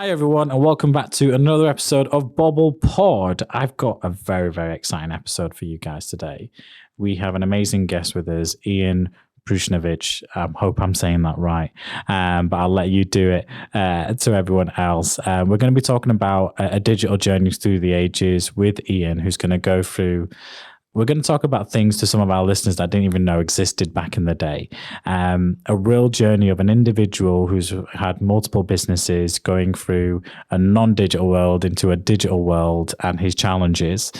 Hi, everyone, and welcome back to another episode of Bobble Pod. I've got a very, very exciting episode for you guys today. We have an amazing guest with us, Ian Pruchniewicz. I hope I'm saying that right, but I'll let you do it to everyone else. We're going to be talking about a digital journey through the ages with Ian, who's going to go through. We're going to talk about things to some of our listeners that I didn't even know existed back in the day. A real journey of an individual who's had multiple businesses going through a non-digital world into a digital world and his challenges,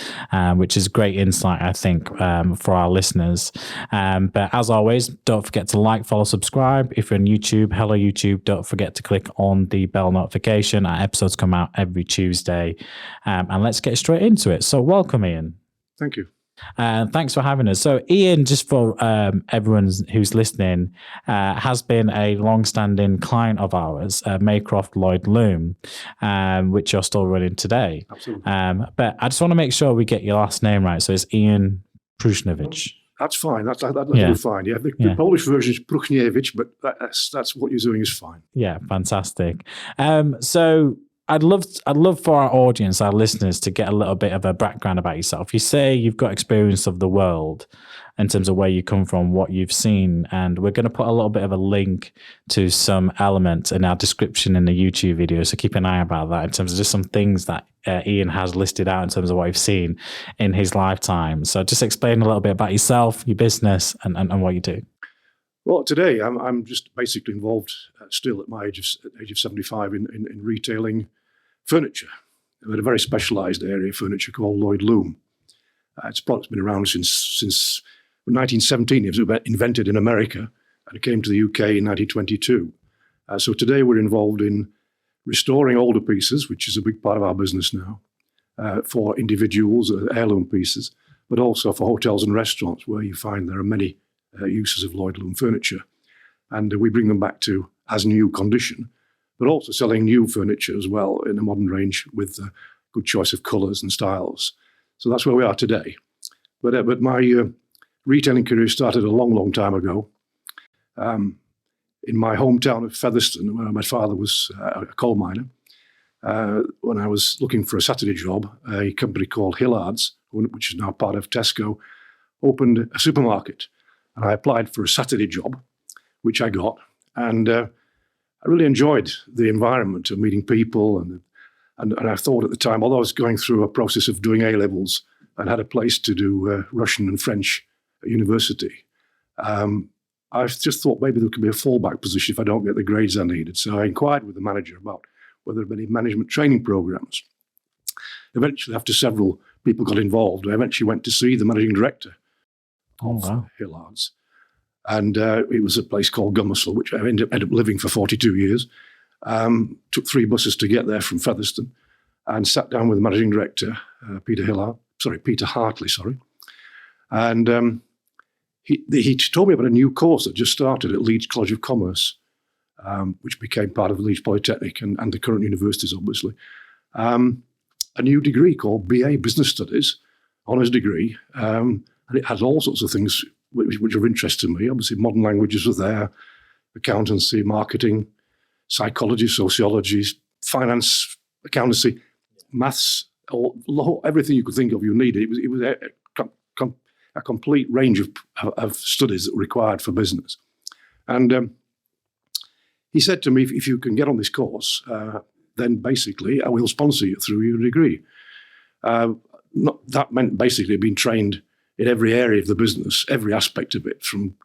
which is great insight, I think, for our listeners. But as always, don't forget to like, follow, subscribe. If you're on YouTube, hello YouTube, don't forget to click on the bell notification. Our episodes come out every Tuesday. And let's get straight into it. So welcome, Ian. Thank you. Thanks for having us. So Ian, just for everyone who's listening, has been a long-standing client of ours, Maycroft Lloyd Loom, which you're still running today. Absolutely. But I just want to make sure we get your last name right. So it's Ian Pruchniewicz. That's fine. That's fine. Yeah, the Polish version is Pruchniewicz, but that's what you're doing is fine. Yeah, fantastic. So I'd love for our audience, our listeners, to get a little bit of a background about yourself. You say you've got experience of the world in terms of where you come from, what you've seen, and we're going to put a little bit of a link to some elements in our description in the YouTube video. So keep an eye about that in terms of just some things that Ian has listed out in terms of what you've seen in his lifetime. So just explain a little bit about yourself, your business, and what you do. Well, today I'm just basically involved still at my age of 75 in retailing furniture. I'm in a very specialised area of furniture called Lloyd Loom. It's been around since 1917. It was invented in America and it came to the UK in 1922. So today we're involved in restoring older pieces, which is a big part of our business now, for individuals, heirloom pieces, but also for hotels and restaurants where you find there are many uses of Lloyd Loom furniture. And we bring them back to as new condition, but also selling new furniture as well in a modern range with a good choice of colours and styles. So that's where we are today. But my retailing career started a long, long time ago. In my hometown of Featherstone, where my father was a coal miner, when I was looking for a Saturday job, a company called Hillard's, which is now part of Tesco, opened a supermarket. And I applied for a Saturday job, which I got. And I really enjoyed the environment of meeting people. And I thought at the time, although I was going through a process of doing A-levels and had a place to do Russian and French at university, I just thought maybe there could be a fallback position if I don't get the grades I needed. So I inquired with the manager about whether there were any management training programs. Eventually, after several people got involved, I eventually went to see the managing director of Hillard's. And it was a place called Gummersall, which I ended up living for 42 years. Took 3 buses to get there from Featherstone and sat down with the managing director, Peter Hartley. And he told me about a new course that just started at Leeds College of Commerce, which became part of Leeds Polytechnic and the current universities, obviously. A new degree called BA Business Studies, honours degree. And it has all sorts of things which are of interest to me. Obviously, modern languages were there, accountancy, marketing, psychology, sociology, finance, accountancy, maths, everything you could think of you needed. It was a complete range of studies that were required for business. And he said to me, if you can get on this course, then basically I will sponsor you through your degree. That meant basically being trained in every area of the business, every aspect of it, from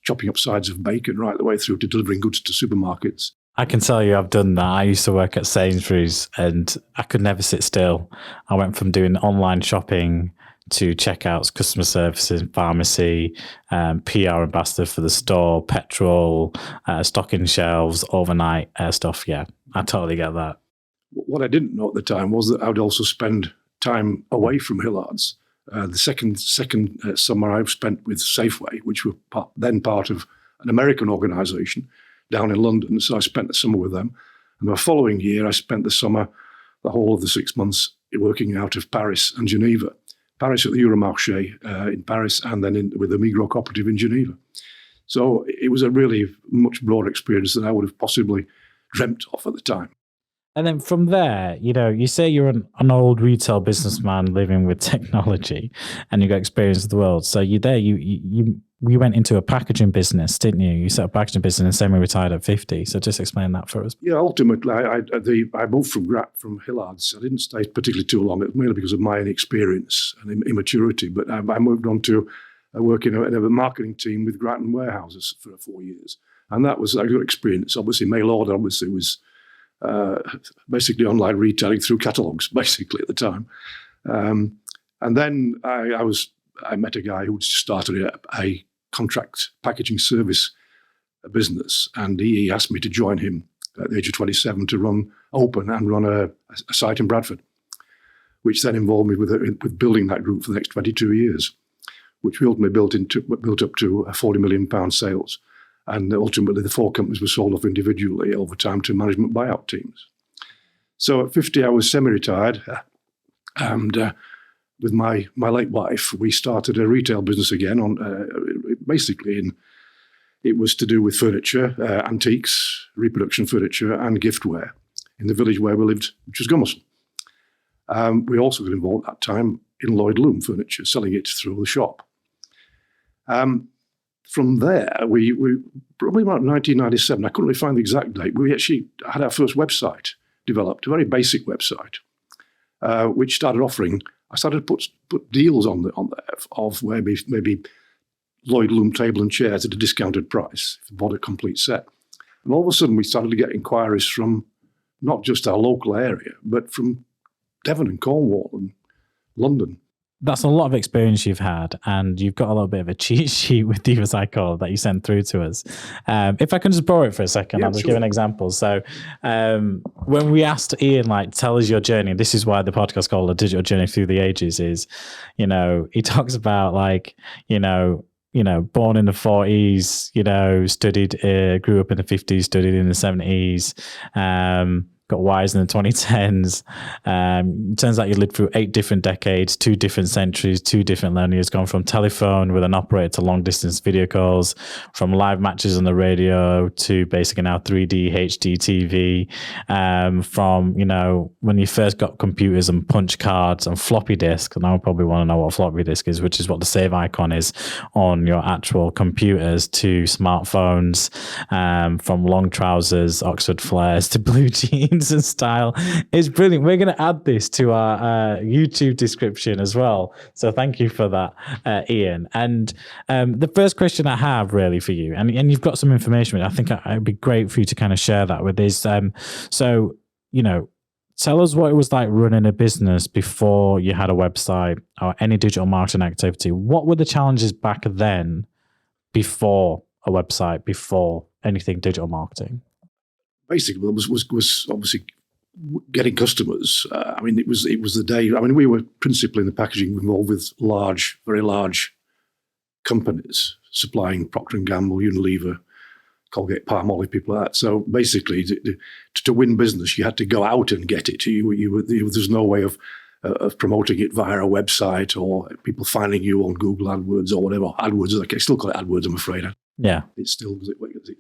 chopping up sides of bacon right the way through to delivering goods to supermarkets. I can tell you I've done that. I used to work at Sainsbury's and I could never sit still. I went from doing online shopping to checkouts, customer services, pharmacy, PR ambassador for the store, petrol, stocking shelves, overnight stuff. Yeah, I totally get that. What I didn't know at the time was that I would also spend time away from Hillard's. The second summer I've spent with Safeway, which were then part of an American organisation down in London. So I spent the summer with them. And the following year, I spent the whole of the 6 months working out of Paris and Geneva. Paris at the Euromarché in Paris, and then with the Migros cooperative in Geneva. So it was a really much broader experience than I would have possibly dreamt of at the time. And then from there, you say you're an old retail businessman living with technology, and you got experience of the world. So you went into a packaging business, didn't you? You set up a packaging business and semi-retired at 50. So just explain that for us. Yeah, ultimately, I moved from Hillard's. I didn't stay particularly too long, mainly because of my inexperience and immaturity. But I moved on to work in a marketing team with Grattan Warehouses for 4 years. And that was a good experience. Obviously, mail order was basically online retailing through catalogues, basically, at the time. And then I met a guy who started a contract packaging service business, and he asked me to join him at the age of 27 to open a site in Bradford, which then involved me with building that group for the next 22 years, which we ultimately built up to £40 million sales. And ultimately, the 4 companies were sold off individually over time to management buyout teams. So at 50, I was semi-retired, and with my late wife, we started a retail business again. It was to do with furniture, antiques, reproduction furniture, and giftware in the village where we lived, which was Gummersall. We also got involved at that time in Lloyd Loom furniture, selling it through the shop. From there, we probably about 1997, I couldn't really find the exact date, we actually had our first website developed, a very basic website, which started offering, I started to put deals on there of where maybe Lloyd Loom table and chairs at a discounted price if you bought a complete set. And all of a sudden, we started to get inquiries from not just our local area, but from Devon and Cornwall and London. That's a lot of experience you've had, and you've got a little bit of a cheat sheet with you, as I call it, that you sent through to us. If I can just borrow it for a second, I'll just give an example. So when we asked Ian, tell us your journey, this is why the podcast is called A Digital Journey Through the Ages, is, he talks about born in the 40s, studied, grew up in the 50s, studied in the 70s, got wise in the 2010s. Turns out you lived through 8 different decades, 2 different centuries, 2 different millennia, gone from telephone with an operator to long distance video calls, from live matches on the radio to basically now 3D HD TV, from, when you first got computers and punch cards and floppy disk, and I would probably want to know what a floppy disk is, which is what the save icon is on your actual computers, to smartphones, from long trousers, Oxford flares to blue jeans and style. It's brilliant. We're going to add this to our YouTube description as well. So thank you for that, Ian. And the first question I have really for you, and you've got some information, I think it'd be great for you to kind of share that with us. So, tell us what it was like running a business before you had a website or any digital marketing activity. What were the challenges back then before a website, before anything digital marketing? Basically, was obviously getting customers. It was the day. We were principally in the packaging involved with very large companies supplying Procter & Gamble, Unilever, Colgate, Palmolive, people like that. So basically, to win business, you had to go out and get it. There's no way of promoting it via a website or people finding you on Google AdWords or whatever. AdWords, I still call it AdWords, I'm afraid. Yeah. It's still,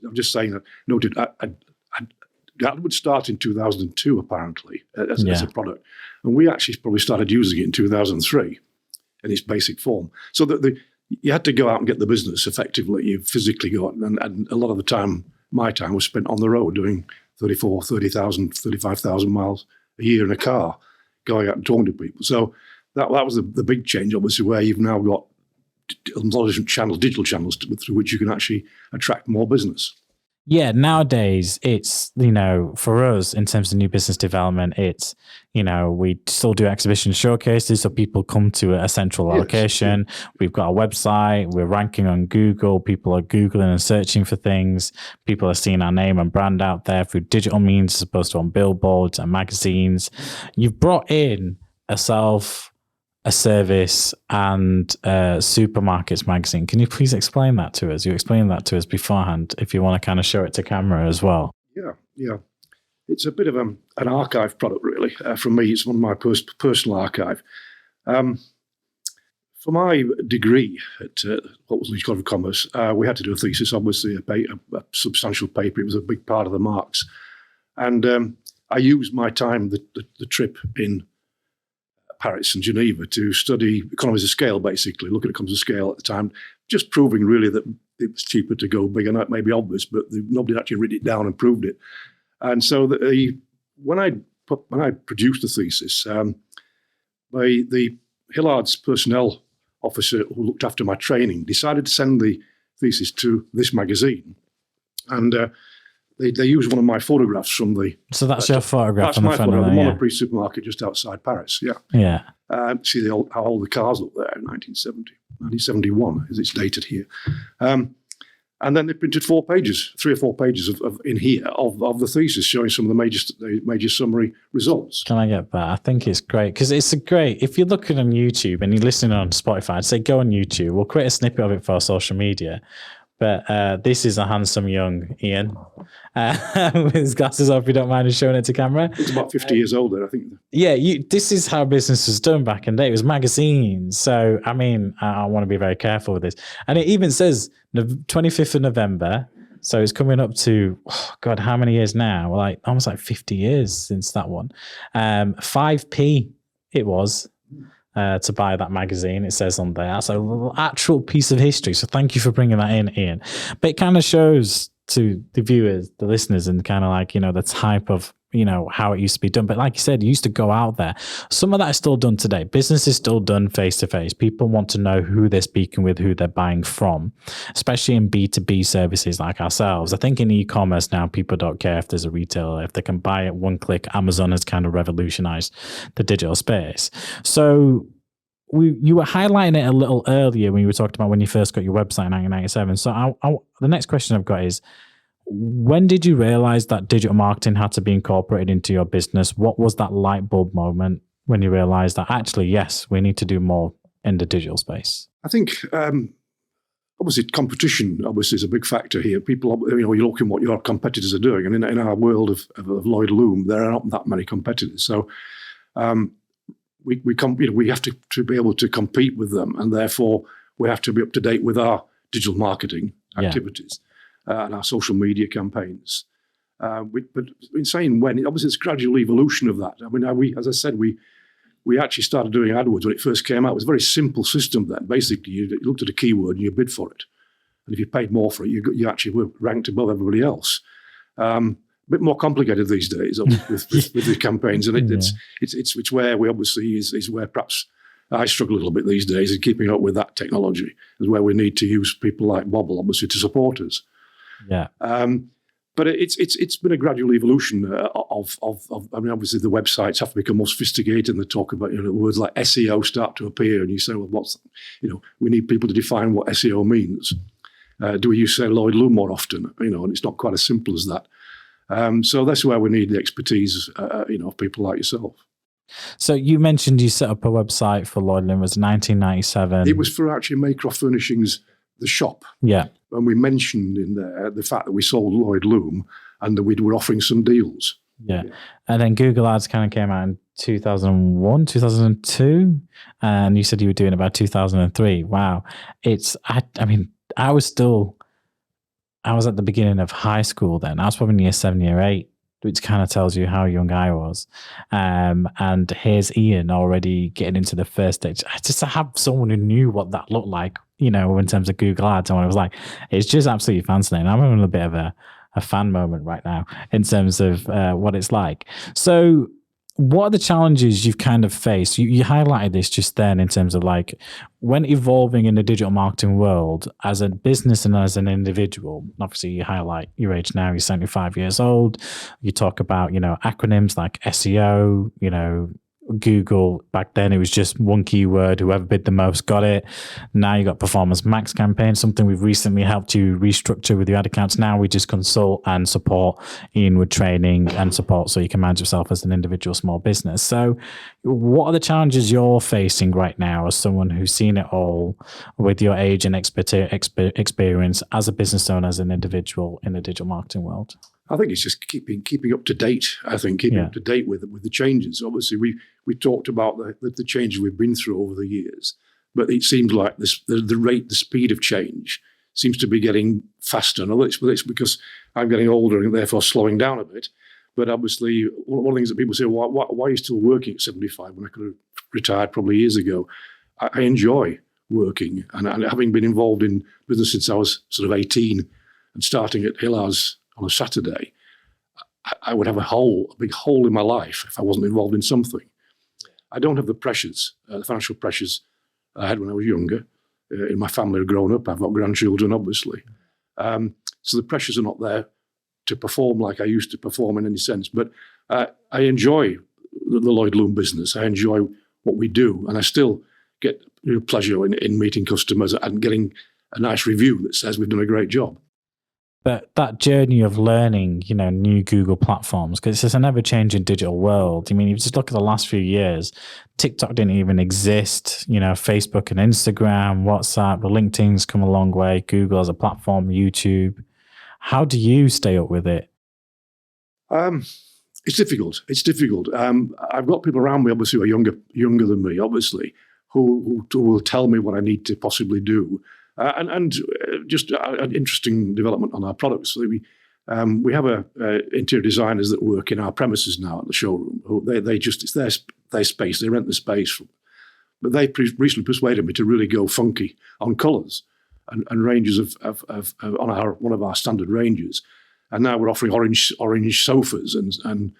I'm just saying that, noted, AdWords started in 2002, apparently, as a product. And we actually probably started using it in 2003 in its basic form. So that you had to go out and get the business effectively. You physically go out, and a lot of the time, my time was spent on the road doing 30,000, 35,000 miles a year in a car, going out and talking to people. So that was the big change, obviously, where you've now got a lot of different channels, digital channels, through which you can actually attract more business. Yeah, nowadays it's, for us in terms of new business development, it's, we still do exhibition showcases, so people come to a central location. Yes. We've got a website, we're ranking on Google, people are Googling and searching for things, people are seeing our name and brand out there through digital means as opposed to on billboards and magazines. You've brought in a service and supermarkets magazine. Can you please explain that to us? You explained that to us beforehand, if you want to kind of show it to camera as well. Yeah. It's a bit of an archive product, really. For me, it's one of my personal archive. For my degree at what was Leeds College of Commerce, we had to do a thesis, obviously a substantial paper. It was a big part of the marks. And I used my time, the trip in Paris and Geneva, to study economies of scale, basically, look at economies of scale at the time, just proving really that it was cheaper to go big. And that may be obvious, but nobody actually written it down and proved it. And so when I produced the thesis, the Hillard's personnel officer who looked after my training decided to send the thesis to this magazine. And they used one of my photographs from the... So that's your photograph? That's on my the front photograph, of the there, Manpreet supermarket just outside Paris, yeah. Yeah. See how old the cars look there in 1971, as it's dated here. And then they printed 3 or 4 pages of in here of the thesis, showing some of the major summary results. Can I get that? I think it's great because it's a great. If you're looking on YouTube and you're listening on Spotify, I'd say go on YouTube. We'll create a snippet of it for our social media. But this is a handsome young Ian with his glasses off. If you don't mind us showing it to camera. It's about 50 years older, I think. Yeah, this is how business was done back in the day. It was magazines. So, I mean, I want to be very careful with this. And it even says the 25th of November. So it's coming up to, oh God, how many years now? Like almost like 50 years since that one. 5p it was. To buy that magazine, it says on there. That's an actual piece of history. So thank you for bringing that in, Ian. But it kind of shows to the viewers, the listeners, and kind of like, the type of, how it used to be done. But like you said, you used to go out there. Some of that is still done today. Business is still done face to face. People want to know who they're speaking with, who they're buying from, especially in B2B services like ourselves. I think in e-commerce now, people don't care if there's a retailer. If they can buy it one click, Amazon has kind of revolutionized the digital space. So you were highlighting it a little earlier when you were talking about when you first got your website in 1997. So the next question I've got is, when did you realize that digital marketing had to be incorporated into your business? What was that light bulb moment when you realized that actually, yes, we need to do more in the digital space? I think obviously competition is a big factor here. People, you're looking what your competitors are doing, and in our world of Lloyd Loom, there are not that many competitors. So we have to be able to compete with them, and therefore we have to be up to date with our digital marketing activities. And our social media campaigns. But in saying when, obviously it's a gradual evolution of that. I mean, as I said, we actually started doing AdWords when it first came out. It was a very simple system then. Basically, you looked at a keyword and you bid for it. And if you paid more for it, you actually were ranked above everybody else. A bit more complicated these days with the campaigns. And it's where we obviously is where perhaps I struggle a little bit these days in keeping up with that technology, is where we need to use people like Bobble, obviously, to support us. Yeah. But it's been a gradual evolution of I mean, obviously the websites have to become more sophisticated, and they talk about words like SEO start to appear, and you say, well, we need people to define what SEO means. Do we use, say, Lloyd Loom more often? And it's not quite as simple as that. So that's where we need the expertise, of people like yourself. So you mentioned you set up a website for Lloyd Loom. It was 1997. It was for actually Maycroft Furnishings, the shop. Yeah. And we mentioned in there the fact that we sold Lloyd Loom and that we were offering some deals. Yeah. And then Google Ads kind of came out in 2001, 2002. And you said you were doing it about 2003. Wow. I was at the beginning of high school then. I was probably in year 7, year 8, which kind of tells you how young I was. And here's Ian already getting into the first stage. Just to have someone who knew what that looked like, in terms of Google Ads. And I was like, it's just absolutely fascinating. I'm having a bit of a fan moment right now in terms of what it's like. So what are the challenges you've kind of faced? You highlighted this just then in terms of like when evolving in the digital marketing world as a business and as an individual. Obviously, you highlight your age now, you're 75 years old. You talk about, acronyms like SEO, Google. Back then, it was just one keyword. Whoever bid the most got it. Now you got Performance Max campaign, something we've recently helped you restructure with your ad accounts. Now we just consult and support Ian with training and support so you can manage yourself as an individual small business. So what are the challenges you're facing right now as someone who's seen it all with your age and experience as a business owner, as an individual in the digital marketing world? I think it's just keeping up to date. I think keeping up to date with the changes. Obviously, we talked about the changes we've been through over the years, but it seems like the speed of change seems to be getting faster. And it's because I'm getting older and therefore slowing down a bit. But obviously, one of the things that people say, why are you still working at 75 when I could have retired probably years ago? I enjoy working, and having been involved in business since I was sort of 18 and starting at Hillard's on a Saturday, I would have a big hole in my life if I wasn't involved in something. I don't have the pressures, the financial pressures I had when I was younger. In my family, I've grown up. I've got grandchildren, obviously. So the pressures are not there to perform like I used to perform in any sense. But I enjoy the Lloyd Loom business. I enjoy what we do. And I still get pleasure in meeting customers and getting a nice review that says we've done a great job. But that journey of learning, new Google platforms, because it's an ever-changing digital world. I mean, if you just look at the last few years, TikTok didn't even exist. Facebook and Instagram, WhatsApp, LinkedIn's come a long way. Google as a platform, YouTube. How do you stay up with it? It's difficult. I've got people around me, obviously, who are younger than me, obviously, who will tell me what I need to possibly do. And just an interesting development on our products. So we have interior designers that work in our premises now at the showroom. It's their space. They rent the space, but they recently persuaded me to really go funky on colours and ranges of on one of our standard ranges. And now we're offering orange sofas and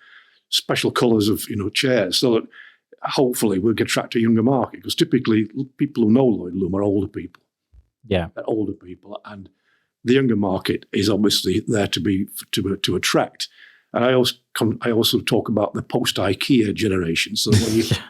special colours of chairs, so that hopefully we'll attract a younger market. Because typically people who know Lloyd Loom are older people. Yeah, older people, and the younger market is obviously there to attract. And I also talk about the post IKEA generation. So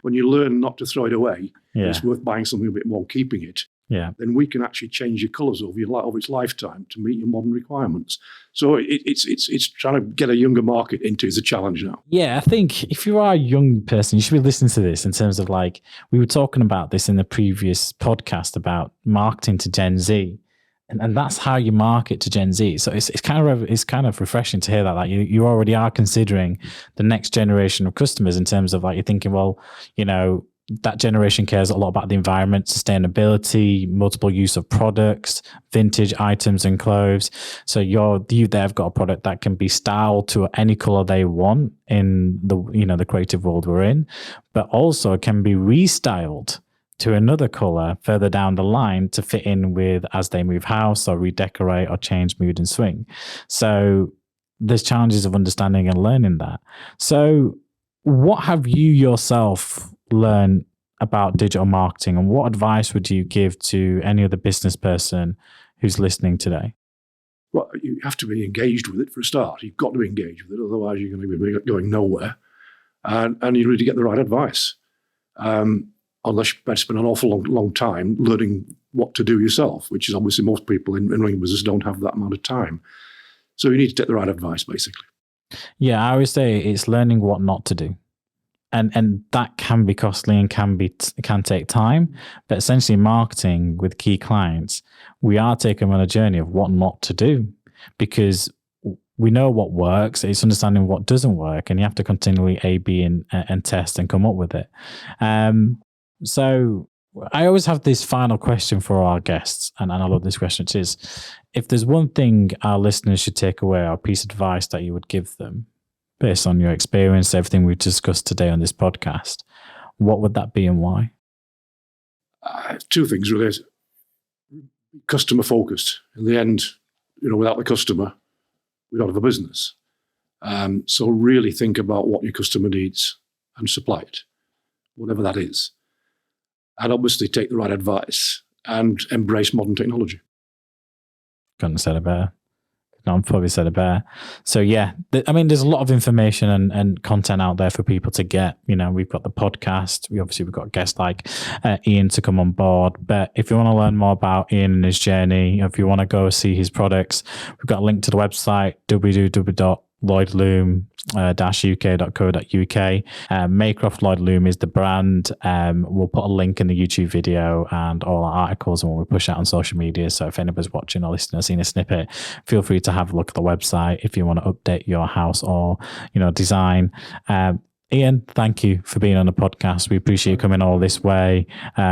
when you learn not to throw it away, it's worth buying something a bit more, keeping it. Yeah, then we can actually change your colours over its lifetime to meet your modern requirements. So it's trying to get a younger market into is a challenge now. Yeah, I think if you are a young person, you should be listening to this in terms of we were talking about this in the previous podcast about marketing to Gen Z. And that's how you market to Gen Z. So it's kind of refreshing to hear that you already are considering the next generation of customers in terms of you're thinking, that generation cares a lot about the environment, sustainability, multiple use of products, vintage items and clothes. So they've got a product that can be styled to any color they want in the creative world we're in, but also it can be restyled to another color further down the line to fit in with as they move house or redecorate or change mood and swing. So there's challenges of understanding and learning that. So what have you yourself learn about digital marketing, and what advice would you give to any other business person who's listening today? Well, you have to be engaged with it for a start. You've got to engage with it, otherwise you're going to be going nowhere. And you need to get the right advice. Unless you've spent an awful long time learning what to do yourself, which is obviously most people in running business don't have that amount of time. So you need to take the right advice, basically. Yeah, I always say it's learning what not to do. And that can be costly and can take time. But essentially marketing with key clients, we are taking them on a journey of what not to do, because we know what works. It's understanding what doesn't work, and you have to continually A/B and test and come up with it. So I always have this final question for our guests, and I love this question, which is, if there's one thing our listeners should take away, or a piece of advice that you would give them, based on your experience, everything we've discussed today on this podcast, what would that be and why? Two things, really. Customer focused. In the end, without the customer, we don't have a business. So really think about what your customer needs and supply it, whatever that is. And obviously take the right advice and embrace modern technology. Couldn't have said it better. No, I'm probably said it better. So yeah, there's a lot of information and content out there for people to get. We've got the podcast. We've got guests like Ian to come on board. But if you want to learn more about Ian and his journey, if you want to go see his products, we've got a link to the website, www.lloydloom-uk.co.uk. Maycroft Lloyd Loom is the brand. We'll put a link in the YouTube video and all our articles and when we push out on social media. So if anybody's watching or listening or seen a snippet, feel free to have a look at the website if you want to update your house or design. Ian, thank you for being on the podcast. We appreciate you coming all this way.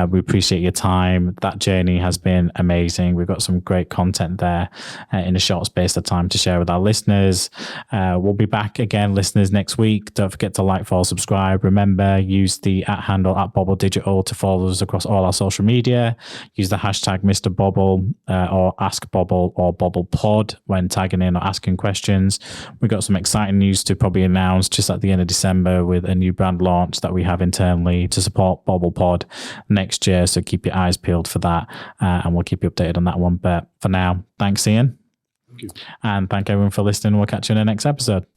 We appreciate your time. That journey has been amazing. We've got some great content there in a short space of time to share with our listeners. We'll be back again, listeners, next week. Don't forget to like, follow, subscribe. Remember, use the @handle @Bobble Digital to follow us across all our social media. Use the hashtag Mr. Bobble or Ask Bobble or Bobble Pod when tagging in or asking questions. We've got some exciting news to probably announce just at the end of December with a new brand launch that we have internally to support Bobble Pod next year. So keep your eyes peeled for that, and we'll keep you updated on that one. But for now, thanks, Ian. Thank you. And thank everyone for listening. We'll catch you in the next episode.